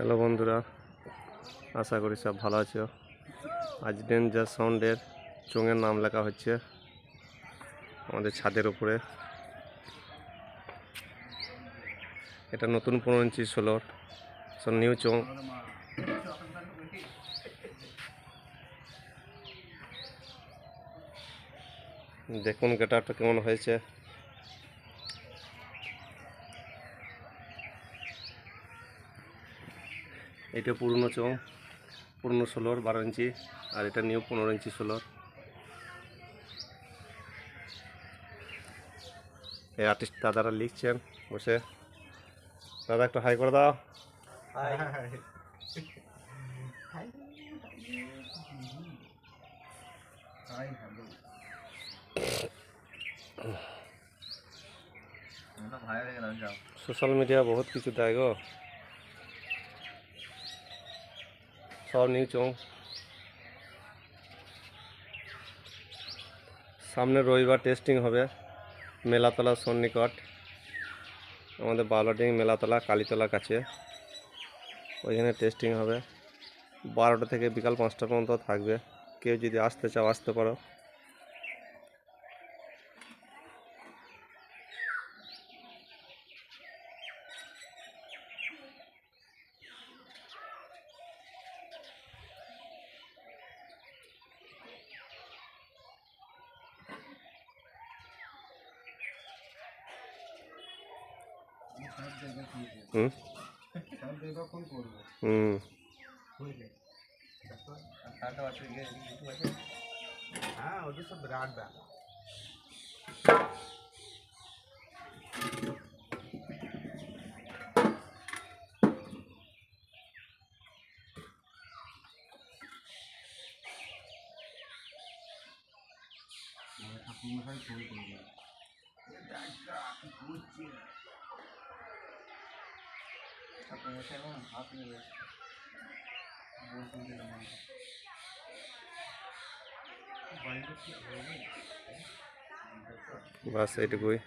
Hello বন্ধুরা, আশা করি সব ভালো আছো। আজ ডেঞ্জার সাউন্ডের চোঙের নাম লেখা হচ্ছে আমাদের ছাদের উপরে। এটা নতুন 15 ইঞ্চি সোলার নিউ চোঙ। দেখুন গেটারটা কেমন হয়েছে। এটা পুরনো চোঙ, পুরনো সোলার 12 ইঞ্চি, আর এটা নিউ 15 ইঞ্চি সোলার। এই আর্টিস্ট দাদারা লিখছেন বসে। দাদা একটু হাই করে দাও। হাই হ্যালো সোশ্যাল মিডিয়া বহুত কিছু দেয় গো, সব নিউ চোঙ। সামনে রবিবার টেস্টিং হবে মেলাতলা সন্নিকট, আমাদের বাউলাডিং মেলাতলা কালীতলা কাছে। ওইখানে টেস্টিং হবে 12টা থেকে বিকাল 5টা পর্যন্ত থাকবে। কেউ যদি আসতে চাও আসতে পারো। হুম হুম হ্যাঁ ওদের সব বিরাট ব্যাপার। ঠাকুরমশাই ফোন করবে ঠাকুরমশাই এখন হাত নেবে বাস এইটুকুই।